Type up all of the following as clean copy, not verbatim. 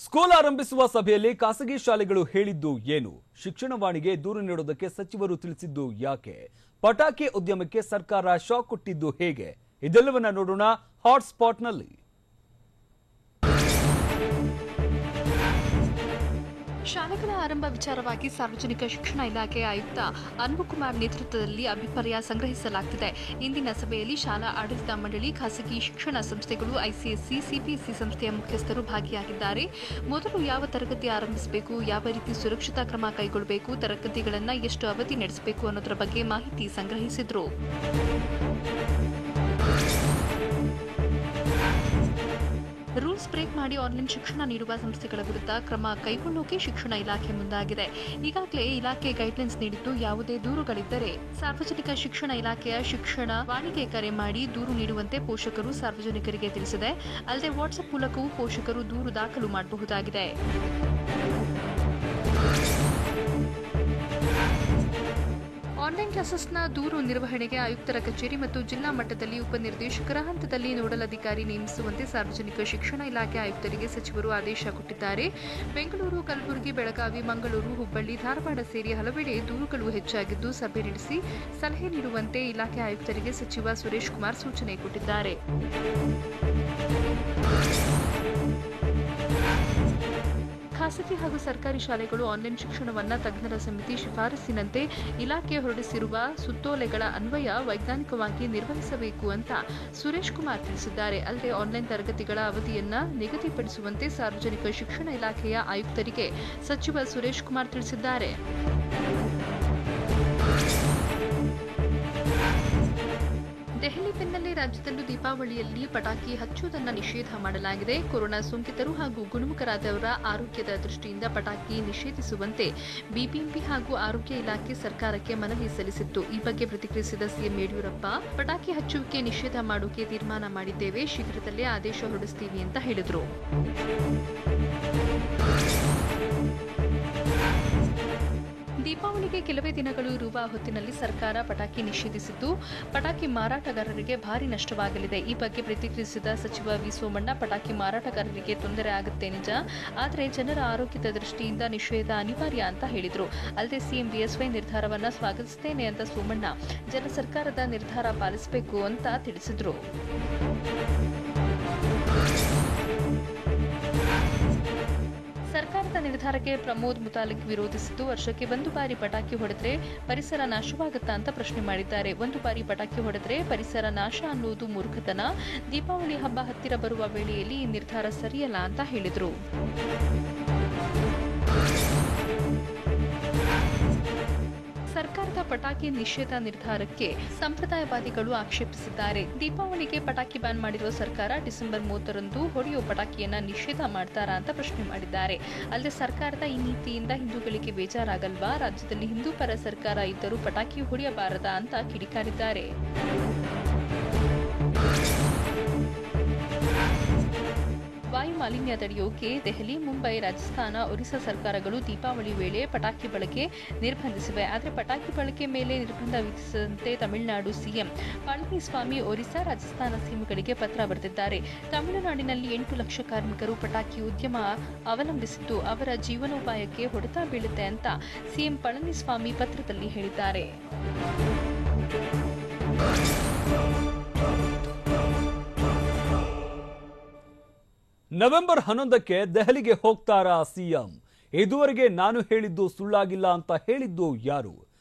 School ಆರಂಭಿಸುವ ಸಭೆಯಲ್ಲಿ ಖಾಸಗಿ ಶಾಲೆಗಳು ಹೇಳಿದ್ದು ಏನು? ಶಿಕ್ಷಣವಾಣಿಗೆ ದೂರು ನೀಡೋದಕ್ಕೆ ಸಚಿವರು ತಿಳಿಸಿದ್ದು ಯಾಕೆ? ಪಟಾಕಿ ಉದ್ಯಮಕ್ಕೆ ಸರ್ಕಾರ ಶಾಕ್ ಕೊಟ್ಟಿದ್ದು ಹೇಗೆ? ಇದೆಲ್ಲವನ್ನ ನೋಡೋಣ ಹಾಟ್ಸ್ಪಾಟ್ನಲ್ಲಿ. ಶಾಲೆಗಳ ಆರಂಭ ವಿಚಾರವಾಗಿ ಸಾರ್ವಜನಿಕ ಶಿಕ್ಷಣ ಇಲಾಖೆ ಆಯುಕ್ತ ಅನ್ಬುಕುಮಾರ್ ನೇತೃತ್ವದಲ್ಲಿ ಅಭಿಪ್ರಾಯ ಸಂಗ್ರಹಿಸಲಾಗುತ್ತಿದೆ. ಇಂದಿನ ಸಭೆಯಲ್ಲಿ ಶಾಲಾ ಆಡಳಿತ ಮಂಡಳಿ, ಖಾಸಗಿ ಶಿಕ್ಷಣ ಸಂಸ್ಥೆಗಳು, ಐಸಿಎಸ್ಸಿ, ಸಿಬಿಎಸ್ಇ ಸಂಸ್ಥೆಯ ಮುಖ್ಯಸ್ಥರು ಭಾಗಿಯಾಗಿದ್ದಾರೆ. ಮೊದಲು ಯಾವ ತರಗತಿ ಆರಂಭಿಸಬೇಕು, ಯಾವ ರೀತಿ ಸುರಕ್ಷತಾ ಕ್ರಮ ಕೈಗೊಳ್ಳಬೇಕು, ತರಗತಿಗಳನ್ನು ಎಷ್ಟು ಅವಧಿ ನಡೆಸಬೇಕು ಅನ್ನೋದರ ಬಗ್ಗೆ ಮಾಹಿತಿ ಸಂಗ್ರಹಿಸಿದರು. ರೂಲ್ಸ್ ಬ್ರೇಕ್ ಮಾಡಿ ಆನ್ಲೈನ್ ಶಿಕ್ಷಣ ನೀಡುವ ಸಂಸ್ಥೆಗಳ ವಿರುದ್ಧ ಕ್ರಮ ಕೈಗೊಳ್ಳೋಕೆ ಶಿಕ್ಷಣ ಇಲಾಖೆ ಮುಂದಾಗಿದೆ. ಈಗಾಗಲೇ ಇಲಾಖೆ ಗೈಡ್ಲೈನ್ಸ್ ನೀಡಿದ್ದು, ಯಾವುದೇ ದೂರುಗಳಿದ್ದರೆ ಸಾರ್ವಜನಿಕ ಶಿಕ್ಷಣ ಇಲಾಖೆಯ ಶಿಕ್ಷಣ ವಾಣಿಗೆ ಕರೆ ಮಾಡಿ ದೂರು ನೀಡುವಂತೆ ಪೋಷಕರು ಸಾರ್ವಜನಿಕರಿಗೆ ತಿಳಿಸಿದೆ. ಅಲ್ಲದೆ ವಾಟ್ಸ್ಆಪ್ ಮೂಲಕವೂ ಪೋಷಕರು ದೂರು ದಾಖಲು ಮಾಡಬಹುದಾಗಿದೆ. ಆನ್ಲೈನ್ ಕ್ಲಾಸಸ್ನ ದೂರು ನಿರ್ವಹಣೆಗೆ ಆಯುಕ್ತರ ಕಚೇರಿ ಮತ್ತು ಜಿಲ್ಲಾ ಮಟ್ಟದಲ್ಲಿ ಉಪನಿರ್ದೇಶಕರ ಹಂತದಲ್ಲಿ ನೋಡಲ್ ಅಧಿಕಾರಿ ನೇಮಿಸುವಂತೆ ಸಾರ್ವಜನಿಕ ಶಿಕ್ಷಣ ಇಲಾಖೆ ಆಯುಕ್ತರಿಗೆ ಸಚಿವರು ಆದೇಶ ಕೊಟ್ಟಿದ್ದಾರೆ. ಬೆಂಗಳೂರು, ಕಲಬುರಗಿ, ಬೆಳಗಾವಿ, ಮಂಗಳೂರು, ಹುಬ್ಬಳ್ಳಿ, ಧಾರವಾಡ ಸೇರಿ ಹಲವೆಡೆ ದೂರುಗಳು ಹೆಚ್ಚಾಗಿದ್ದು, ಸಭೆ ನಡೆಸಿ ಸಲಹೆ ನೀಡುವಂತೆ ಇಲಾಖೆ ಆಯುಕ್ತರಿಗೆ ಸಚಿವ ಸುರೇಶ್ ಕುಮಾರ್ ಸೂಚನೆ ಕೊಟ್ಟಿದ್ದಾರೆ. ಖಾಸಗಿ ಹಾಗೂ ಸರ್ಕಾರಿ ಶಾಲೆಗಳು ಆನ್ಲೈನ್ ಶಿಕ್ಷಣವನ್ನು ತಜ್ಞರ ಸಮಿತಿ ಶಿಫಾರಸಿನಂತೆ ಇಲಾಖೆ ಹೊರಡಿಸಿರುವ ಸುತ್ತೋಲೆಗಳ ಅನ್ವಯ ವೈಜ್ಞಾನಿಕವಾಗಿ ನಿರ್ವಹಿಸಬೇಕು ಅಂತ ಸುರೇಶ್ ಕುಮಾರ್ ತಿಳಿಸಿದ್ದಾರೆ. ಅಲ್ಲದೆ ಆನ್ಲೈನ್ ತರಗತಿಗಳ ಅವಧಿಯನ್ನ ನಿಗದಿಪಡಿಸುವಂತೆ ಸಾರ್ವಜನಿಕ ಶಿಕ್ಷಣ ಇಲಾಖೆಯ ಆಯುಕ್ತರಿಗೆ ಸಚಿವ ಸುರೇಶ್ ಕುಮಾರ್ ತಿಳಿಸಿದ್ದಾರೆ. ದೆಹಲಿ ಬೆನ್ನಲ್ಲೇ ರಾಜ್ಯದಲ್ಲೂ ದೀಪಾವಳಿಯಲ್ಲಿ ಪಟಾಕಿ ಹಚ್ಚುವುದನ್ನು ನಿಷೇಧ ಮಾಡಲಾಗಿದೆ. ಕೊರೋನಾ ಸೋಂಕಿತರು ಹಾಗೂ ಗುಣಮುಖರಾದವರ ಆರೋಗ್ಯದ ದೃಷ್ಟಿಯಿಂದ ಪಟಾಕಿ ನಿಷೇಧಿಸುವಂತೆ ಬಿಬಿಎಂಪಿ ಹಾಗೂ ಆರೋಗ್ಯ ಇಲಾಖೆ ಸರ್ಕಾರಕ್ಕೆ ಮನವಿ ಸಲ್ಲಿಸಿತ್ತು. ಈ ಬಗ್ಗೆ ಪ್ರತಿಕ್ರಿಯಿಸಿದ ಸಿಎಂ ಯಡಿಯೂರಪ್ಪ, ಪಟಾಕಿ ಹಚ್ಚುವಿಕೆ ನಿಷೇಧ ಮಾಡೋಕೆ ತೀರ್ಮಾನ ಮಾಡಿದ್ದೇವೆ, ಶೀಘ್ರದಲ್ಲೇ ಆದೇಶ ಹೊರಡಿಸ್ತೀವಿ ಅಂತ ಹೇಳಿದರು. ದೀಪಾವಳಿಗೆ ಕೆಲವೇ ದಿನಗಳು ಇರುವ ಹೊತ್ತಿನಲ್ಲಿ ಸರ್ಕಾರ ಪಟಾಕಿ ನಿಷೇಧಿಸಿದ್ದು, ಪಟಾಕಿ ಮಾರಾಟಗಾರರಿಗೆ ಭಾರಿ ನಷ್ಟವಾಗಲಿದೆ. ಈ ಬಗ್ಗೆ ಪ್ರತಿಕ್ರಿಯಿಸಿದ ಸಚಿವ ವಿ ಸೋಮಣ್ಣ, ಪಟಾಕಿ ಮಾರಾಟಗಾರರಿಗೆ ತೊಂದರೆ ಆಗುತ್ತೆ ನಿಜ, ಆದರೆ ಜನರ ಆರೋಗ್ಯದ ದೃಷ್ಟಿಯಿಂದ ನಿಷೇಧ ಅನಿವಾರ್ಯ ಅಂತ ಹೇಳಿದರು. ಅಲ್ಲದೆ ಸಿಎಂ ಬಿಎಸ್ವೈ ನಿರ್ಧಾರವನ್ನು ಸ್ವಾಗತಿಸುತ್ತೇನೆ ಅಂತ ಸೋಮಣ್ಣ ಸರ್ಕಾರದ ನಿರ್ಧಾರ ಪಾಲಿಸಬೇಕು ಅಂತ ತಿಳಿಸಿದರು. ಸರ್ಕಾರದ ನಿರ್ಧಾರಕ್ಕೆ ಪ್ರಮೋದ್ ಮುತಾಲಿಕ್ ವಿರೋಧಿಸಿದ್ದು, ವರ್ಷಕ್ಕೆ ಒಂದು ಬಾರಿ ಪಟಾಕಿ ಹೊಡೆದ್ರೆ ಪರಿಸರ ನಾಶವಾಗುತ್ತಾ ಅಂತ ಪ್ರಶ್ನೆ ಮಾಡಿದ್ದಾರೆ. ಒಂದು ಬಾರಿ ಪಟಾಕಿ ಹೊಡೆದ್ರೆ ಪರಿಸರ ನಾಶ ಅನ್ನೋದು ಮೂರ್ಖತನ. ದೀಪಾವಳಿ ಹಬ್ಬ ಹತ್ತಿರ ಬರುವ ವೇಳೆಯಲ್ಲಿ ಈ ನಿರ್ಧಾರ ಸರಿಯಲ್ಲ ಅಂತ ಹೇಳಿದರು. ಸರ್ಕಾರದ ಪಟಾಕಿ ನಿಷೇಧ ನಿರ್ಧಾರಕ್ಕೆ ಸಂಪ್ರದಾಯವಾದಿಗಳು ಆಕ್ಷೇಪಿಸಿದ್ದಾರೆ. ದೀಪಾವಳಿಗೆ ಪಟಾಕಿ ಬ್ಯಾನ್ ಮಾಡಿರುವ ಸರ್ಕಾರ ಡಿಸೆಂಬರ್ 30ರಂದು ಹೊಡೆಯುವ ಪಟಾಕಿಯನ್ನ ನಿಷೇಧ ಮಾಡ್ತಾರಾ ಅಂತ ಪ್ರಶ್ನೆ ಮಾಡಿದ್ದಾರೆ. ಅಲ್ಲದೆ ಸರ್ಕಾರದ ಈ ನೀತಿಯಿಂದ ಹಿಂದೂಗಳಿಗೆ ಬೇಜಾರಾಗಲ್ವಾ? ರಾಜ್ಯದಲ್ಲಿ ಹಿಂದೂ ಪರ ಸರ್ಕಾರ ಇದ್ದರೂ ಪಟಾಕಿ ಹೊಡೆಯಬಾರದಾ ಅಂತ ಕಿಡಿಕಾರಿದ್ದಾರೆ. ವಾಯು ಮಾಲಿನ್ಯ ತಡೆಯೋಕೆ ದೆಹಲಿ, ಮುಂಬೈ, ರಾಜಸ್ಥಾನ, ಒರಿಸ್ಸಾ ಸರ್ಕಾರಗಳು ದೀಪಾವಳಿ ವೇಳೆ ಪಟಾಕಿ ಬಳಕೆ ನಿರ್ಬಂಧಿಸಿವೆ. ಆದರೆ ಪಟಾಕಿ ಬಳಕೆ ಮೇಲೆ ನಿರ್ಬಂಧ ವಿಧಿಸದಂತೆ ತಮಿಳುನಾಡು ಸಿಎಂ ಪಳನಿಸ್ವಾಮಿ ಒರಿಸ್ಸಾ, ರಾಜಸ್ಥಾನ ಸಿಎಂಗಳಿಗೆ ಪತ್ರ ಬರೆದಿದ್ದಾರೆ. ತಮಿಳುನಾಡಿನಲ್ಲಿ 8 ಲಕ್ಷ ಕಾರ್ಮಿಕರು ಪಟಾಕಿ ಉದ್ಯಮ ಅವಲಂಬಿಸಿದ್ದು, ಅವರ ಜೀವನೋಪಾಯಕ್ಕೆ ಹೊಡೆತ ಬೀಳುತ್ತೆ ಅಂತ ಸಿಎಂ ಪಳನಿಸ್ವಾಮಿ ಪತ್ರದಲ್ಲಿ ಹೇಳಿದ್ದಾರೆ. ನವೆಂಬರ್ 11ಕ್ಕೆ ದೆಹಲಿಗೆ ಹೋಗ್ತಾರಾ ಸಿಎಂ? ಇದುವರೆಗೆ ನಾನು ಹೇಳಿದ್ದು ಸುಳ್ಳಾಗಿಲ್ಲ ಅಂತ ಹೇಳಿದ್ದು ಯಾರು?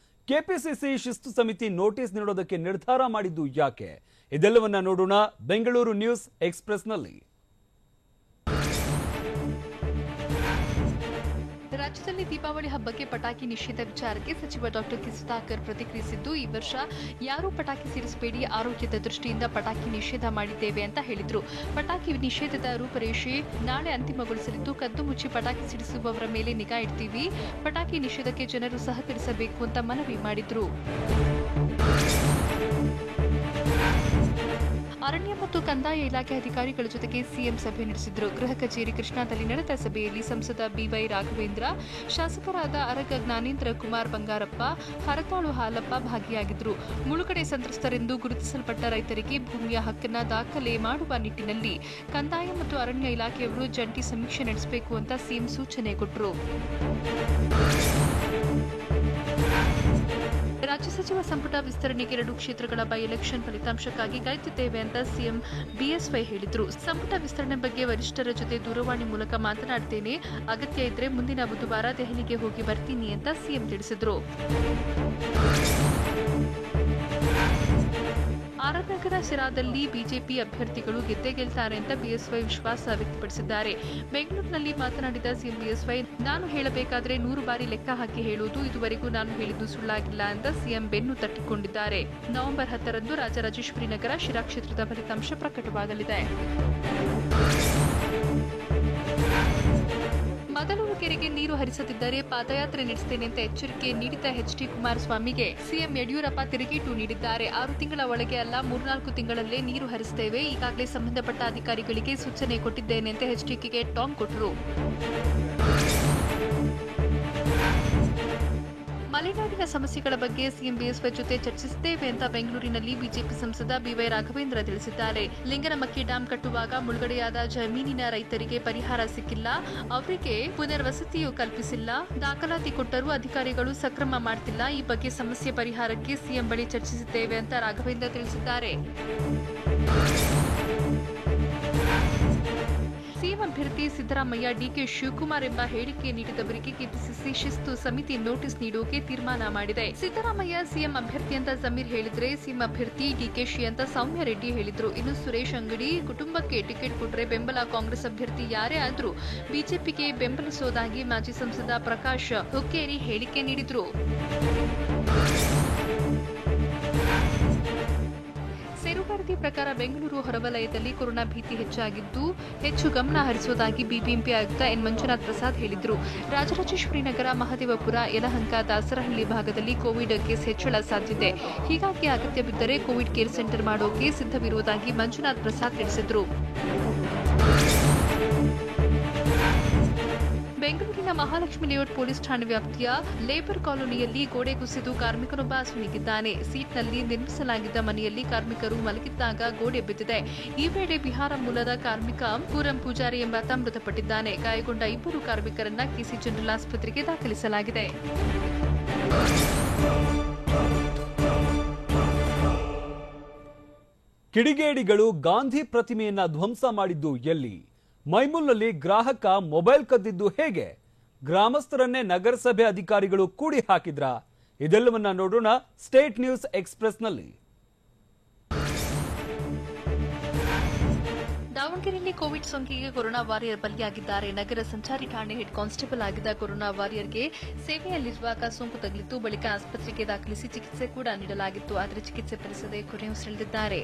ಕೆಪಿಸಿಸಿ ಶಿಸ್ತು ಸಮಿತಿ ನೋಟಿಸ್ ನೀಡೋದಕ್ಕೆ ನಿರ್ಧಾರ ಮಾಡಿದ್ದು ಯಾಕೆ? ಇದೆಲ್ಲವನ್ನ ನೋಡೋಣ ಬೆಂಗಳೂರು ನ್ಯೂಸ್ ಎಕ್ಸ್‌ಪ್ರೆಸ್‌ನಲ್ಲಿ. ರಾಜ್ಯದಲ್ಲಿ ದೀಪಾವಳಿ ಹಬ್ಬಕ್ಕೆ ಪಟಾಕಿ ನಿಷೇಧ ವಿಚಾರಕ್ಕೆ ಸಚಿವ ಡಾಕ್ಟರ್ ಕೆ ಸುಧಾಕರ್ ಪ್ರತಿಕ್ರಿಯಿಸಿದ್ದು, ಈ ವರ್ಷ ಯಾರೂ ಪಟಾಕಿ ಸಿಡಿಸಬೇಡಿ, ಆರೋಗ್ಯದ ದೃಷ್ಟಿಯಿಂದ ಪಟಾಕಿ ನಿಷೇಧ ಮಾಡಿದ್ದೇವೆ ಅಂತ ಹೇಳಿದರು. ಪಟಾಕಿ ನಿಷೇಧದ ರೂಪರೇಷೆ ನಾಳೆ ಅಂತಿಮಗೊಳಿಸಲಿದ್ದು, ಕದ್ದು ಮುಚ್ಚಿ ಪಟಾಕಿ ಸಿಡಿಸುವವರ ಮೇಲೆ ನಿಗಾ ಇಡ್ತೀವಿ. ಪಟಾಕಿ ನಿಷೇಧಕ್ಕೆ ಜನರು ಸಹಕರಿಸಬೇಕು ಅಂತ ಮನವಿ ಮಾಡಿದರು. ಅರಣ್ಯ ಮತ್ತು ಕಂದಾಯ ಇಲಾಖೆ ಅಧಿಕಾರಿಗಳ ಜೊತೆಗೆ ಸಿಎಂ ಸಭೆ ನಡೆಸಿದರು. ಗೃಹ ಕಚೇರಿ ಕೃಷ್ಣಾದಲ್ಲಿ ನಡೆದ ಸಭೆಯಲ್ಲಿ ಸಂಸದ ಬಿವೈ ರಾಘವೇಂದ್ರ, ಶಾಸಕರಾದ ಅರಗ ಜ್ಞಾನೇಂದ್ರ ಕುಮಾರ್ ಬಂಗಾರಪ್ಪ, ಹರತಾಳು ಹಾಲಪ್ಪ ಭಾಗಿಯಾಗಿದ್ದರು. ಮುಳುಗಡೆ ಸಂತ್ರಸ್ತರೆಂದು ಗುರುತಿಸಲ್ಪಟ್ಟ ರೈತರಿಗೆ ಭೂಮಿಯ ಹಕ್ಕನ್ನು ದಾಖಲೆ ಮಾಡುವ ನಿಟ್ಟಿನಲ್ಲಿ ಕಂದಾಯ ಮತ್ತು ಅರಣ್ಯ ಇಲಾಖೆಯವರು ಜಂಟಿ ಸಮೀಕ್ಷೆ ನಡೆಸಬೇಕು ಅಂತ ಸಿಎಂ ಸೂಚನೆ ಕೊಟ್ಟರು. ರಾಜ್ಯ ಸಚಿವ ಸಂಪುಟ ವಿಸ್ತರಣೆಗೆ 2 ಕ್ಷೇತ್ರಗಳ ಬೈ ಎಲೆಕ್ಷನ್ ಫಲಿತಾಂಶಕ್ಕಾಗಿ ಕಾಯುತ್ತಿದ್ದೇವೆ ಅಂತ ಸಿಎಂ ಬಿಎಸ್ವೈ ಹೇಳಿದ್ರು. ಸಂಪುಟ ವಿಸ್ತರಣೆ ಬಗ್ಗೆ ವರಿಷ್ಠರ ಜೊತೆ ದೂರವಾಣಿ ಮೂಲಕ ಮಾತನಾಡ್ತೇನೆ, ಅಗತ್ಯ ಇದ್ರೆ ಮುಂದಿನ ಬುಧವಾರ ದೆಹಲಿಗೆ ಹೋಗಿ ಬರ್ತೀನಿ ಅಂತ ಸಿಎಂ ತಿಳಿಸಿದ್ರು. ಆರ್ನಗರ ಸಿರಾದಲ್ಲಿ ಬಿಜೆಪಿ ಅಭ್ಯರ್ಥಿಗಳು ಗೆದ್ದೇ ಗೆಲ್ತಾರೆ ಅಂತ ಬಿಎಸ್ವೈ ವಿಶ್ವಾಸ ವ್ಯಕ್ತಪಡಿಸಿದ್ದಾರೆ. ಬೆಂಗಳೂರಿನಲ್ಲಿ ಮಾತನಾಡಿದ ಸಿಎಂ ಬಿಎಸ್ವೈ, ನಾನು ಹೇಳಬೇಕಾದ್ರೆ 100 ಬಾರಿ ಲೆಕ್ಕ ಹಾಕಿ ಹೇಳುವುದು, ಇದುವರೆಗೂ ನಾನು ಹೇಳಿದ್ದು ಸುಳ್ಳಾಗಿಲ್ಲ ಅಂತ ಸಿಎಂ ಬೆನ್ನು ತಟ್ಟಿಕೊಂಡಿದ್ದಾರೆ. ನವೆಂಬರ್ 10ರಂದು ರಾಜರಾಜೇಶ್ವರಿ ನಗರ ಶಿರಾ ಕ್ಷೇತ್ರದ ಫಲಿತಾಂಶ ಪ್ರಕಟವಾಗಲಿದೆ. ಮದಲೂರು ಕೆರೆಗೆ ನೀರು ಹರಿಸದಿದ್ದರೆ ಪಾದಯಾತ್ರೆ ನಡೆಸುತ್ತೇನೆ ಅಂತ ಎಚ್ಚರಿಕೆ ನೀಡಿದ ಎಚ್ಡಿ ಕುಮಾರಸ್ವಾಮಿಗೆ ಸಿಎಂ ಯಡಿಯೂರಪ್ಪ ತಿರುಗೇಟು ನೀಡಿದ್ದಾರೆ. 6 ತಿಂಗಳ ಒಳಗೆ ಅಲ್ಲ, 3-4 ತಿಂಗಳಲ್ಲೇ ನೀರು ಹರಿಸುತ್ತೇವೆ. ಈಗಾಗಲೇ ಸಂಬಂಧಪಟ್ಟ ಅಧಿಕಾರಿಗಳಿಗೆ ಸೂಚನೆ ಕೊಟ್ಟಿದ್ದೇನೆ ಅಂತ ಎಚ್ಡಿಕೆಗೆ ಟಾಂಗ್ ಕೊಟ್ಟರು. ಮಲೆನಾಡಿನ ಸಮಸ್ಯೆಗಳ ಬಗ್ಗೆ ಸಿಎಂ ಬಿಎಸ್ವೈ ಜೊತೆ ಚರ್ಚಿಸಿದ್ದೇವೆ ಅಂತ ಬೆಂಗಳೂರಿನಲ್ಲಿ ಬಿಜೆಪಿ ಸಂಸದ ಬಿವೈ ರಾಘವೇಂದ್ರ ತಿಳಿಸಿದ್ದಾರೆ. ಲಿಂಗನಮಕ್ಕಿ ಡ್ಯಾಂ ಕಟ್ಟುವಾಗ ಮುಳುಗಡೆಯಾದ ಜಮೀನಿನ ರೈತರಿಗೆ ಪರಿಹಾರ ಸಿಕ್ಕಿಲ್ಲ, ಅವರಿಗೆ ಪುನರ್ವಸತಿಯೂ ಕಲ್ಪಿಸಿಲ್ಲ, ದಾಖಲಾತಿ ಕೊಟ್ಟರೂ ಅಧಿಕಾರಿಗಳು ಸಕ್ರಮ ಮಾಡ್ತಿಲ್ಲ. ಈ ಬಗ್ಗೆ ಸಮಸ್ಯೆ ಪರಿಹಾರಕ್ಕೆ ಸಿಎಂ ಬಳಿ ಚರ್ಚಿಸಿದ್ದೇವೆ ಅಂತ ರಾಘವೇಂದ್ರ ತಿಳಿಸಿದ್ದಾರೆ. ಸಿಎಂ ಅಭ್ಯರ್ಥಿ ಸಿದ್ದರಾಮಯ್ಯ ಡಿಕೆ ಶಿವಕುಮಾರ್ ಎಂಬ ಹೇಳಿಕೆ ನೀಡಿದವರಿಗೆ ಕೆಪಿಸಿಸಿ ಶಿಸ್ತು ಸಮಿತಿ ನೋಟಿಸ್ ನೀಡುವುದಕ್ಕೆ ತೀರ್ಮಾನ ಮಾಡಿದೆ. ಸಿದ್ದರಾಮಯ್ಯ ಸಿಎಂ ಅಭ್ಯರ್ಥಿ ಅಂತ ಜಮೀರ್ ಹೇಳಿದ್ರೆ, ಸಿಎಂ ಅಭ್ಯರ್ಥಿ ಡಿಕೆಶಿ ಅಂತ ಸೌಮ್ಯ ರೆಡ್ಡಿ ಹೇಳಿದ್ರು. ಇನ್ನು ಸುರೇಶ್ ಅಂಗಡಿ ಕುಟುಂಬಕ್ಕೆ ಟಿಕೆಟ್ ಕೊಟ್ಟರೆ ಬೆಂಬಲ ಕಾಂಗ್ರೆಸ್ ಅಭ್ಯರ್ಥಿ ಯಾರೇ ಆದ್ರೂ ಬಿಜೆಪಿಗೆ ಬೆಂಬಲಿಸುವುದಾಗಿ ಮಾಜಿ ಸಂಸದ ಪ್ರಕಾಶ್ ಹುಕ್ಕೇರಿ ಹೇಳಿಕೆ ನೀಡಿದ್ರು. ಸೇರು ವರದಿ ಪ್ರಕಾರ ಬೆಂಗಳೂರು ಹೊರವಲಯದಲ್ಲಿ ಕೊರೋನಾ ಭೀತಿ ಹೆಚ್ಚಾಗಿದ್ದು ಹೆಚ್ಚು ಗಮನ ಹರಿಸುವುದಾಗಿ ಬಿಬಿಎಂಪಿ ಆಯುಕ್ತ ಎನ್ ಮಂಜುನಾಥ್ ಪ್ರಸಾದ್ ಹೇಳಿದರು. ರಾಜರಾಜೇಶ್ವರಿ ನಗರ, ಮಹದೇವಪುರ, ಯಲಹಂಕ, ದಾಸರಹಳ್ಳಿ ಭಾಗದಲ್ಲಿ ಕೋವಿಡ್ ಕೇಸ್ ಹೆಚ್ಚಳ ಸಾಧ್ಯತೆ. ಹೀಗಾಗಿ ಅಗತ್ಯ ಬಿದ್ದರೆ ಕೋವಿಡ್ ಕೇರ್ ಸೆಂಟರ್ ಮಾಡೋಕೆ ಸಿದ್ಧವಿರುವುದಾಗಿ ಮಂಜುನಾಥ್ ಪ್ರಸಾದ್ ತಿಳಿಸಿದರು. ಬೆಂಗಳೂರಿನ ಮಹಾಲಕ್ಷ್ಮಿ ಲೇಔಟ್ ಪೊಲೀಸ್ ಠಾಣೆ ವ್ಯಾಪ್ತಿಯ ಲೇಬರ್ ಕಾಲೋನಿಯಲ್ಲಿ ಗೋಡೆ ಕುಸಿದು ಕಾರ್ಮಿಕನೊಬ್ಬ ಅಸುನೀಗಿದ್ದಾನೆ. ಸೀಟ್ನಲ್ಲಿ ನಿರ್ಮಿಸಲಾಗಿದ್ದ ಮನೆಯಲ್ಲಿ ಕಾರ್ಮಿಕರು ಮಲಗಿದ್ದಾಗ ಗೋಡೆ ಬಿದ್ದಿದೆ. ಈ ವೇಳೆ ಬಿಹಾರ ಮೂಲದ ಕಾರ್ಮಿಕ ಪೂರಂ ಪೂಜಾರಿ ಎಂಬಾತ ಮೃತಪಟ್ಟಿದ್ದಾನೆ. ಗಾಯಗೊಂಡ 2 ಕಾರ್ಮಿಕರನ್ನ ಕೆಸಿ ಜನರಲ್ ಆಸ್ಪತ್ರೆಗೆ ದಾಖಲಿಸಲಾಗಿದೆ. ಕಿಡಿಗೇಡಿಗಳು ಗಾಂಧಿ ಪ್ರತಿಮೆಯನ್ನ ಧ್ವಂಸ ಮಾಡಿದ್ದು ಎಲ್ಲಿ? ಮೈಮೂಲ್ನಲ್ಲಿ ಗ್ರಾಹಕ ಮೊಬೈಲ್ ಕದ್ದಿದ್ದು ಹೇಗೆ? ಗ್ರಾಮಸ್ಥರನ್ನೇ ನಗರಸಭೆ ಅಧಿಕಾರಿಗಳು ಕೂಡಿ ಹಾಕಿದ್ರ? ಇದೆಲ್ಲವನ್ನ ನೋಡೋಣ ಸ್ಟೇಟ್ ನ್ಯೂಸ್ ಎಕ್ಸ್‌ಪ್ರೆಸ್‌ನಲ್ಲಿ. ದಾವಣಗೆರೆಯಲ್ಲಿ ಕೋವಿಡ್ ಸೋಂಕಿಗೆ ಕೊರೋನಾ ವಾರಿಯರ್ ಬಲಿಯಾಗಿದ್ದಾರೆ. ನಗರ ಸಂಚಾರಿ ಠಾಣೆ ಹೆಡ್ ಕಾನ್ಸ್ಟೇಬಲ್ ಆಗಿದ್ದ ಕೊರೋನಾ ವಾರಿಯರ್ಗೆ ಸೇವೆಯಲ್ಲಿರುವಾಗ ಸೋಂಕು ತಗುಲಿತು. ಬಳಿಕ ಆಸ್ಪತ್ರೆಗೆ ದಾಖಲಿಸಿ ಚಿಕಿತ್ಸೆ ಕೂಡ ನೀಡಲಾಗಿತ್ತು. ಆದರೆ ಚಿಕಿತ್ಸೆ ಫಲಿಸದೆ ಕೊನೆಯುಸಿರೆಳೆದಿದ್ದಾರೆ.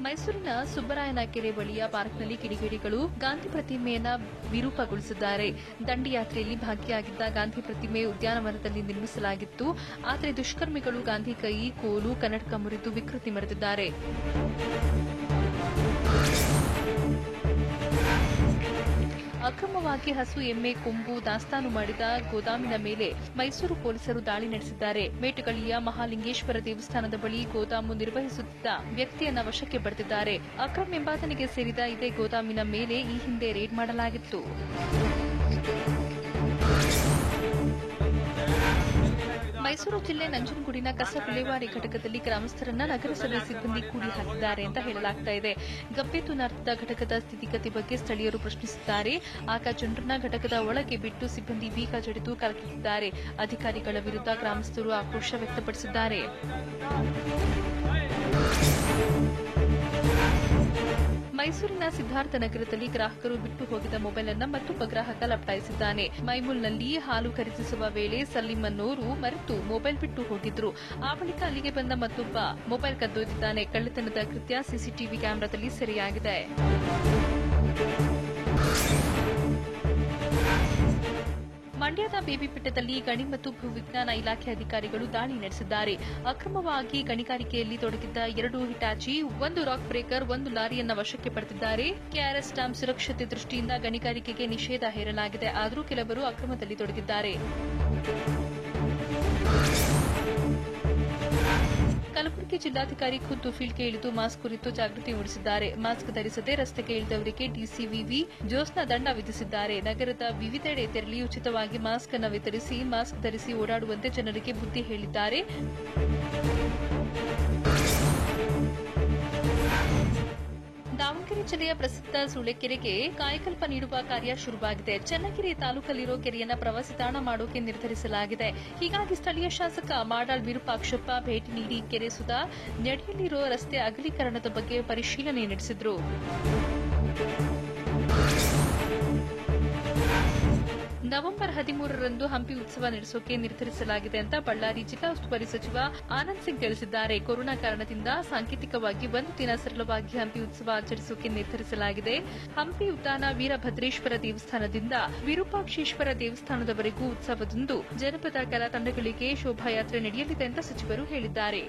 ಮೈಸೂರಿನ ಸುಬ್ಬರಾಯನ ಕೆರೆ ಬಳಿಯ ಪಾರ್ಕ್ನಲ್ಲಿ ಕಿಡಿಗೇಡಿಗಳು ಗಾಂಧಿ ಪ್ರತಿಮೆಯನ್ನ ವಿರೂಪಗೊಳಿಸಿದ್ದಾರೆ. ದಂಡಿಯಾತ್ರೆಯಲ್ಲಿ ಭಾಗಿಯಾಗಿದ್ದ ಗಾಂಧಿ ಪ್ರತಿಮೆ ಉದ್ಯಾನವನದಲ್ಲಿ ನಿರ್ಮಿಸಲಾಗಿತ್ತು. ಆದರೆ ದುಷ್ಕರ್ಮಿಗಳು ಗಾಂಧಿ ಕೈ, ಕೋಲು, ಕನ್ನಡಕ ಮುರಿದು ವಿಕೃತಿ ಮೆರೆದಿದ್ದಾರೆ. ಅಕ್ರಮವಾಗಿ ಹಸು, ಎಮ್ಮೆ ಕೊಂಬು ದಾಸ್ತಾನು ಮಾಡಿದ ಗೋದಾಮಿನ ಮೇಲೆ ಮೈಸೂರು ಪೊಲೀಸರು ದಾಳಿ ನಡೆಸಿದ್ದಾರೆ. ಮೇಟುಗಳಿಯ ಮಹಾಲಿಂಗೇಶ್ವರ ದೇವಸ್ಥಾನದ ಬಳಿ ಗೋದಾಮು ನಿರ್ವಹಿಸುತ್ತಿದ್ದ ವ್ಯಕ್ತಿಯನ್ನ ವಶಕ್ಕೆ ಪಡೆದಿದ್ದಾರೆ. ಅಕ್ರಮ್ ಎಂಬಾತನಿಗೆ ಸೇರಿದ ಇದೇ ಗೋದಾಮಿನ ಮೇಲೆ ಈ ಹಿಂದೆ ರೇಡ್ ಮಾಡಲಾಗಿತ್ತು. ಮೈಸೂರು ಜಿಲ್ಲೆ ನಂಜನಗೂಡಿನ ಕಸ ವಿಲೇವಾರಿ ಘಟಕದಲ್ಲಿ ಗ್ರಾಮಸ್ಥರನ್ನ ನಗರಸಭೆ ಸಿಬ್ಬಂದಿ ಕೂಡಿ ಹಾಕಿದ್ದಾರೆ ಅಂತ ಹೇಳಲಾಗ್ತಾ ಇದೆ. ಗಬ್ಬೆ ತೂನಾರ್ತಿದ್ದ ಘಟಕದ ಸ್ಥಿತಿಗತಿ ಬಗ್ಗೆ ಸ್ಥಳೀಯರು ಪ್ರಶ್ನಿಸಿದ್ದಾರೆ. ಆಗ ಜನರನ್ನ ಘಟಕದ ಒಳಗೆ ಬಿಟ್ಟು ಸಿಬ್ಬಂದಿ ಬೀಗ ಜಡಿದು ಕರೆದಿದ್ದಾರೆ. ಅಧಿಕಾರಿಗಳ ವಿರುದ್ಧ ಗ್ರಾಮಸ್ಥರು ಆಕ್ರೋಶ ವ್ಯಕ್ತಪಡಿಸಿದ್ದಾರೆ. ಮೈಸೂರಿನ ಸಿದ್ಧಾರ್ಥ ನಗರದಲ್ಲಿ ಗ್ರಾಹಕರು ಬಿಟ್ಟು ಹೋಗಿದ್ದ ಮೊಬೈಲ್ ಅನ್ನು ಮತ್ತೊಬ್ಬ ಗ್ರಾಹಕ ಲಪಟಾಯಿಸಿದ್ದಾನೆ. ಮೈಮೂಲ್ನಲ್ಲಿ ಹಾಲು ಖರೀದಿಸುವ ವೇಳೆ ಸಲೀಂ ಅನ್ನೋರು ಮರೆತು ಮೊಬೈಲ್ ಬಿಟ್ಟು ಹೋಗಿದ್ರು. ಆ ಬಳಿಕ ಅಲ್ಲಿಗೆ ಬಂದ ಮತ್ತೊಬ್ಬ ಮೊಬೈಲ್ ಕದ್ದೊಯ್ದಿದ್ದಾನೆ. ಕಳ್ಳತನದ ಕೃತ್ಯ ಸಿಸಿಟಿವಿ ಕ್ಯಾಮೆರಾದಲ್ಲಿ ಸೆರೆಯಾಗಿದೆ. ಮಂಡ್ಯದ ಬೇಬಿಪೆಟ್ಟದಲ್ಲಿ ಗಣಿ ಮತ್ತು ಭೂವಿಜ್ಞಾನ ಇಲಾಖೆ ಅಧಿಕಾರಿಗಳು ದಾಳಿ ನಡೆಸಿದ್ದಾರೆ. ಅಕ್ರಮವಾಗಿ ಗಣಿಗಾರಿಕೆಯಲ್ಲಿ ತೊಡಗಿದ್ದ 2 ಹಿಟಾಚಿ, 1 ರಾಕ್ ಬ್ರೇಕರ್, 1 ಲಾರಿಯನ್ನ ವಶಕ್ಕೆ ಪಡೆದಿದ್ದಾರೆ. ಕೆಆರ್ಎಸ್ ಡ್ಯಾಂ ಸುರಕ್ಷತೆ ದೃಷ್ಟಿಯಿಂದ ಗಣಿಗಾರಿಕೆಗೆ ನಿಷೇಧ ಹೇರಲಾಗಿದೆ. ಆದರೂ ಕೆಲವರು ಅಕ್ರಮದಲ್ಲಿ ತೊಡಗಿದ್ದಾರೆ. ಕಲಬುರಗಿ ಜಿಲ್ಲಾಧಿಕಾರಿ ಖುದ್ದು ಫೀಲ್ಡ್ಗೆ ಇಳಿದು ಮಾಸ್ಕ್ ಕುರಿತು ಜಾಗೃತಿ ಮೂಡಿಸಿದ್ದಾರೆ. ಮಾಸ್ಕ್ ಧರಿಸದೆ ರಸ್ತೆಗೆ ಇಳಿದವರಿಗೆ ಡಿಸಿವಿವಿ ಜ್ಯೋತ್ಸ್ನಾ ದಂಡ ವಿಧಿಸಿದ್ದಾರೆ. ನಗರದ ವಿವಿಧೆಡೆ ತೆರಳಿ ಉಚಿತವಾಗಿ ಮಾಸ್ಕ್ ಅನ್ನು ವಿತರಿಸಿ ಮಾಸ್ಕ್ ಧರಿಸಿ ಓಡಾಡುವಂತೆ ಜನರಿಗೆ ಬುದ್ಧಿ ಹೇಳಿದ್ದಾರೆ. ದಾವಣಗೆರೆ ಜಿಲ್ಲೆಯ ಪ್ರಸಿದ್ಧ ಸೂಳೆಕೆರೆಗೆ ಕಾಯಕಲ್ಪ ನೀಡುವ ಕಾರ್ಯ ಶುರುವಾಗಿದೆ. ಚನ್ನಗಿರಿ ತಾಲೂಕಲ್ಲಿರೋ ಕೆರೆಯನ್ನ ಪ್ರವಾಸಿ ತಾಣ ಮಾಡೋಕೆ ನಿರ್ಧರಿಸಲಾಗಿದೆ. ಹೀಗಾಗಿ ಸ್ಥಳೀಯ ಶಾಸಕ ಮಾಡಾಳ್ ವಿರೂಪಾಕ್ಷಪ್ಪ ಭೇಟಿ ನೀಡಿ ಕೆರೆ ಸುತ್ತ ನಡೆಯಲಿರೋ ರಸ್ತೆ ಅಗಲೀಕರಣದ ಬಗ್ಗೆ ಪರಿಶೀಲನೆ ನಡೆಸಿದ್ರು. ನವೆಂಬರ್ 13ರಂದು ಹಂಪಿ ಉತ್ಸವ ನಡೆಸೋಕೆ ನಿರ್ಧರಿಸಲಾಗಿದೆ ಅಂತ ಬಳ್ಳಾರಿ ಜಿಲ್ಲಾ ಉಸ್ತುವಾರಿ ಸಚಿವ ಆನಂದ್ ಸಿಂಗ್ ತಿಳಿಸಿದ್ದಾರೆ. ಕೊರೋನಾ ಕಾರಣದಿಂದ ಸಾಂಕೇತಿಕವಾಗಿ 1 ದಿನ ಸರಳವಾಗಿ ಹಂಪಿ ಉತ್ಸವ ಆಚರಿಸೋಕೆ ನಿರ್ಧರಿಸಲಾಗಿದೆ. ಹಂಪಿ ಉದ್ಯಾನ ವೀರಭದ್ರೇಶ್ವರ ದೇವಸ್ಥಾನದಿಂದ ವಿರೂಪಾಕ್ಷೇಶ್ವರ ದೇವಸ್ಥಾನದವರೆಗೂ ಉತ್ಸವದಂದು ಜನಪದ ಕಲಾ ತಂಡಗಳಿಗೆ ಶೋಭಾಯಾತ್ರೆ ನಡೆಯಲಿದೆ ಅಂತ ಸಚಿವರು ಹೇಳಿದ್ದಾರೆ.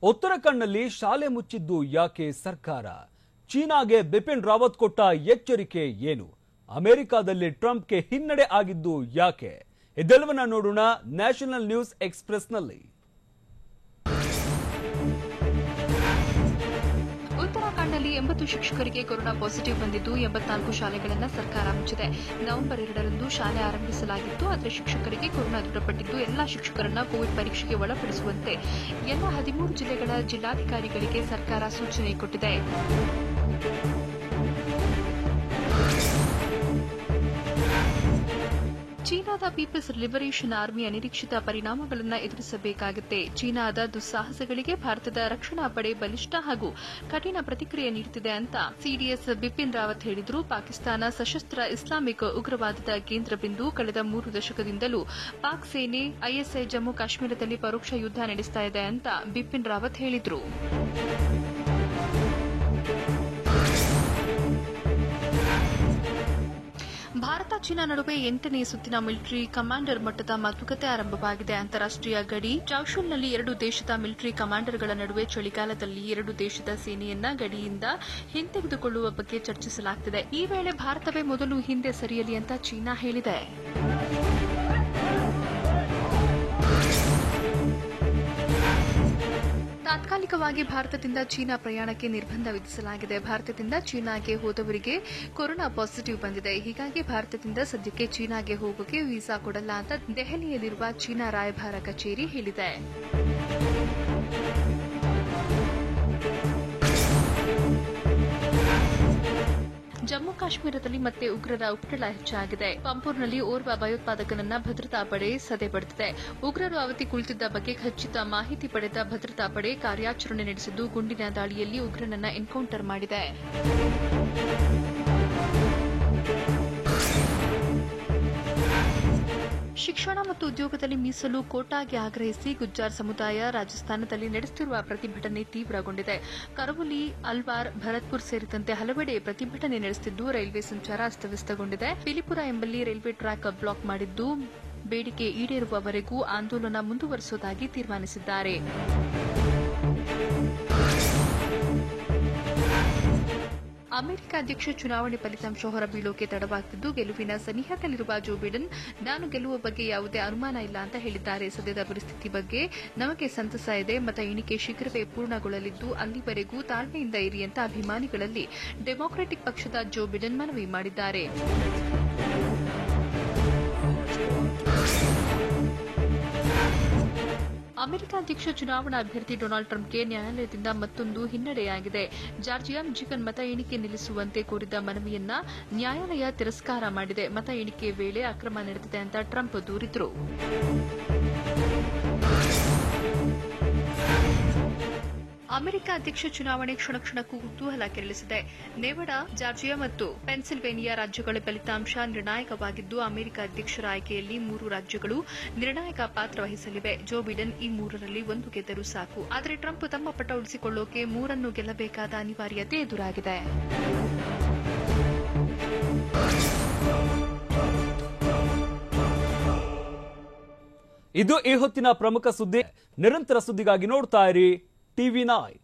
ಉತ್ತರಾಖಂಡ್ನಲ್ಲಿ ಶಾಲೆ ಮುಚ್ಚಿದ್ದು ಯಾಕೆ ಸರ್ಕಾರ? ಚೀನಾಗೆ ಬಿಪಿನ್ ರಾವತ್ ಕೊಟ್ಟ ಎಚ್ಚರಿಕೆ ಏನು? ಅಮೆರಿಕಾದಲ್ಲಿ ಟ್ರಂಪ್ಗೆ ಹಿನ್ನಡೆ ಆಗಿದ್ದು ಯಾಕೆ? ಇದೆಲ್ಲವನ್ನ ನೋಡೋಣ ನ್ಯಾಷನಲ್ ನ್ಯೂಸ್ ಎಕ್ಸ್‌ಪ್ರೆಸ್‌ನಲ್ಲಿ. ಉತ್ತರಾಖಂಡ್ನಲ್ಲಿ 80 ಶಿಕ್ಷಕರಿಗೆ ಕೊರೋನಾ ಪಾಸಿಟಿವ್ ಬಂದಿದ್ದು 84 ಶಾಲೆಗಳನ್ನು ಸರ್ಕಾರ ಮುಚ್ಚಿದೆ. ನವೆಂಬರ್ 2ರಂದು ಶಾಲೆ ಆರಂಭಿಸಲಾಗಿತ್ತು. ಆದರೆ ಶಿಕ್ಷಕರಿಗೆ ಕೊರೋನಾ ದೃಢಪಟ್ಟಿದ್ದು ಎಲ್ಲಾ ಶಿಕ್ಷಕರನ್ನ ಕೋವಿಡ್ ಪರೀಕ್ಷೆಗೆ ಒಳಪಡಿಸುವಂತೆ ಎಲ್ಲ 13 ಜಿಲ್ಲೆಗಳ ಜಿಲ್ಲಾಧಿಕಾರಿಗಳಿಗೆ ಸರ್ಕಾರ ಸೂಚನೆ ಕೊಟ್ಟಿದೆ. ಚೀನಾದ ಪೀಪಲ್ಸ್ ಲಿಬರೇಷನ್ ಆರ್ಮಿ ಅನಿರೀಕ್ಷಿತ ಪರಿಣಾಮಗಳನ್ನು ಎದುರಿಸಬೇಕಾಗುತ್ತೆ. ಚೀನಾದ ದುಸ್ಸಾಹಸಗಳಿಗೆ ಭಾರತದ ರಕ್ಷಣಾ ಪಡೆ ಬಲಿಷ್ಠ ಹಾಗೂ ಕಠಿಣ ಪ್ರತಿಕ್ರಿಯೆ ನೀಡುತ್ತಿದೆ ಅಂತ ಸಿಡಿಎಸ್ ಬಿಪಿನ್ ರಾವತ್ ಹೇಳಿದರು. ಪಾಕಿಸ್ತಾನ ಸಶಸ್ತ್ರ ಇಸ್ಲಾಮಿಕ್ ಉಗ್ರವಾದದ ಕೇಂದ್ರ ಬಿಂದು. ಕಳೆದ 3 ದಶಕದಿಂದಲೂ ಪಾಕ್ ಸೇನೆ ಐಎಸ್ಐ ಜಮ್ಮು ಕಾಶ್ಮೀರದಲ್ಲಿ ಪರೋಕ್ಷ ಯುದ್ಧ ನಡೆಸ್ತಾ ಇದೆ ಅಂತ ಬಿಪಿನ್ ರಾವತ್ ಹೇಳಿದರು. ಭಾರತ ಚೀನಾ ನಡುವೆ 8ನೇ ಸುತ್ತಿನ ಮಿಲಿಟರಿ ಕಮಾಂಡರ್ ಮಟ್ಟದ ಮಾತುಕತೆ ಆರಂಭವಾಗಿದೆ. ಅಂತಾರಾಷ್ಟೀಯ ಗಡಿ ಚೌಶೂಲ್ನಲ್ಲಿ 2 ದೇಶದ ಮಿಲಿಟರಿ ಕಮಾಂಡರ್ಗಳ ನಡುವೆ ಚಳಿಗಾಲದಲ್ಲಿ 2 ದೇಶದ ಸೇನೆಯನ್ನ ಗಡಿಯಿಂದ ಹಿಂತೆಗೆದುಕೊಳ್ಳುವ ಬಗ್ಗೆ ಚರ್ಚಿಸಲಾಗುತ್ತಿದೆ. ಈ ವೇಳೆ ಭಾರತವೇ ಮೊದಲು ಹಿಂದೆ ಸರಿಯಲಿ ಅಂತ ಚೀನಾ ಹೇಳಿದೆ. ತಾತ್ಕಾಲಿಕವಾಗಿ ಭಾರತದಿಂದ ಚೀನಾ ಪ್ರಯಾಣಕ್ಕೆ ನಿರ್ಬಂಧ ವಿಧಿಸಲಾಗಿದೆ. ಭಾರತದಿಂದ ಚೀನಾಗೆ ಹೋದವರಿಗೆ ಕೊರೋನಾ ಪಾಸಿಟಿವ್ ಬಂದಿದೆ. ಹೀಗಾಗಿ ಭಾರತದಿಂದ ಸದ್ಯಕ್ಕೆ ಚೀನಾಗೆ ಹೋಗೋಕೆ ವೀಸಾ ಕೊಡಲ್ಲ ಅಂತ ದೆಹಲಿಯಲ್ಲಿರುವ ಚೀನಾ ರಾಯಭಾರ ಕಚೇರಿ ಹೇಳಿದೆ. ಜಮ್ಮು ಕಾಶ್ಮೀರದಲ್ಲಿ ಮತ್ತೆ ಉಗ್ರರ ಉಪಟಳ ಹೆಚ್ಚಾಗಿದೆ. ಪಂಪೂರ್ನಲ್ಲಿ ಓರ್ವ ಭಯೋತ್ಪಾದಕನನ್ನ ಭದ್ರತಾ ಪಡೆ ಸದೆ ಬಡಿದಿದೆ. ಉಗ್ರರು ಅವಧಿ ಕುಳಿತಿದ್ದ ಬಗ್ಗೆ ಖಚಿತ ಮಾಹಿತಿ ಪಡೆದ ಭದ್ರತಾ ಪಡೆ ಕಾರ್ಯಾಚರಣೆ ನಡೆಸಿದ್ದು ಗುಂಡಿನ ದಾಳಿಯಲ್ಲಿ ಉಗ್ರನನ್ನ ಎನ್ಕೌಂಟರ್ ಮಾಡಿದೆ. ಶಿಕ್ಷಣ ಮತ್ತು ಉದ್ಯೋಗದಲ್ಲಿ ಮೀಸಲು ಕೋಟಾಗೆ ಆಗ್ರಹಿಸಿ ಗುಜ್ಜಾರ್ ಸಮುದಾಯ ರಾಜಸ್ಥಾನದಲ್ಲಿ ನಡೆಸುತ್ತಿರುವ ಪ್ರತಿಭಟನೆ ತೀವ್ರಗೊಂಡಿದೆ. ಕರವಲಿ, ಅಲ್ವಾರ್, ಭರತ್ಪುರ್ ಸೇರಿದಂತೆ ಹಲವೆಡೆ ಪ್ರತಿಭಟನೆ ನಡೆಸುತ್ತಿದ್ದು ರೈಲ್ವೆ ಸಂಚಾರ ಅಸ್ತವ್ಯಸ್ತಗೊಂಡಿದೆ. ಪಿಲಿಪುರ ಎಂಬಲ್ಲಿ ರೈಲ್ವೆ ಟ್ರ್ಯಾಕ್ ಬ್ಲಾಕ್ ಮಾಡಿದ್ದು ಬೇಡಿಕೆ ಈಡೇರುವವರೆಗೂ ಆಂದೋಲನ ಮುಂದುವರಿಸುವುದಾಗಿ ತೀರ್ಮಾನಿಸಿದ್ದಾರೆ. ಅಮೆರಿಕ ಅಧ್ಯಕ್ಷ ಚುನಾವಣೆ ಫಲಿತಾಂಶ ಹೊರಬೀಳೋಕೆ ತಡವಾಗುತ್ತಿದ್ದು ಗೆಲುವಿನ ಸನಿಹದಲ್ಲಿರುವ ಜೋ ಬಿಡೆನ್ ನಾನು ಗೆಲ್ಲುವ ಬಗ್ಗೆ ಯಾವುದೇ ಅನುಮಾನ ಇಲ್ಲ ಅಂತ ಹೇಳಿದ್ದಾರೆ. ಸದ್ಯದ ಪರಿಸ್ಥಿತಿ ಬಗ್ಗೆ ನಮಗೆ ಸಂತಸ ಇದೆ. ಮತ ಎಣಿಕೆ ಶೀಘ್ರವೇ ಪೂರ್ಣಗೊಳ್ಳಲಿದ್ದು ಅಲ್ಲಿವರೆಗೂ ತಾಳ್ಮೆಯಿಂದ ಇರಿ ಅಂತ ಅಭಿಮಾನಿಗಳಲ್ಲಿ ಡೆಮಾಕ್ರೆಟಿಕ್ ಪಕ್ಷದ ಜೋ ಬಿಡೆನ್ ಮನವಿ ಮಾಡಿದ್ದಾರೆ. ಅಮೆರಿಕ ಅಧ್ಯಕ್ಷ ಚುನಾವಣಾ ಅಭ್ಯರ್ಥಿ ಡೊನಾಲ್ಡ್ ಟ್ರಂಪ್ಗೆ ನ್ಯಾಯಾಲಯದಿಂದ ಮತ್ತೊಂದು ಹಿನ್ನಡೆಯಾಗಿದೆ. ಜಾರ್ಜಿಯಾ, ಮಿಚಿಗನ್ ಮತ ಎಣಿಕೆ ನಿಲ್ಲಿಸುವಂತೆ ಕೋರಿದ ಮನವಿಯನ್ನ ನ್ಯಾಯಾಲಯ ತಿರಸ್ಕಾರ ಮಾಡಿದೆ. ಮತ ಎಣಿಕೆ ವೇಳೆ ಅಕ್ರಮ ನಡೆದಿದೆ ಅಂತ ಟ್ರಂಪ್ ದೂರಿದ್ರು. ಅಮೆರಿಕ ಅಧ್ಯಕ್ಷ ಚುನಾವಣೆ ಕ್ಷಣಕ್ಕೂ ಕುತೂಹಲ ಕೆರಳಿಸಿದೆ. ನೆವಾಡಾ, ಜಾರ್ಜಿಯಾ ಮತ್ತು ಪೆನ್ಸಿಲ್ವೇನಿಯಾ ರಾಜ್ಯಗಳ ಫಲಿತಾಂಶ ನಿರ್ಣಾಯಕವಾಗಿದ್ದು, ಅಮೆರಿಕ ಅಧ್ಯಕ್ಷರ ಆಯ್ಕೆಯಲ್ಲಿ 3 ರಾಜ್ಯಗಳು ನಿರ್ಣಾಯಕ ಪಾತ್ರ ವಹಿಸಲಿವೆ. ಜೋ ಬಿಡೆನ್ ಈ 3ರಲ್ಲಿ 1 ಗೆದ್ದರೂ ಸಾಕು. ಆದರೆ ಟ್ರಂಪ್ ತಮ್ಮ ಪಟ್ಟ ಉಳಿಸಿಕೊಳ್ಳೋಕೆ 3 ಗೆಲ್ಲಬೇಕಾದ ಅನಿವಾರ್ಯತೆ ಎದುರಾಗಿದೆ. ಇದು ಈ ಹೊತ್ತಿನ ಪ್ರಮುಖ ಸುದ್ದಿ. ನಿರಂತರ ಸುದ್ದಿಗಾಗಿ ನೋಡ್ತಾ ಇರಿ TV9.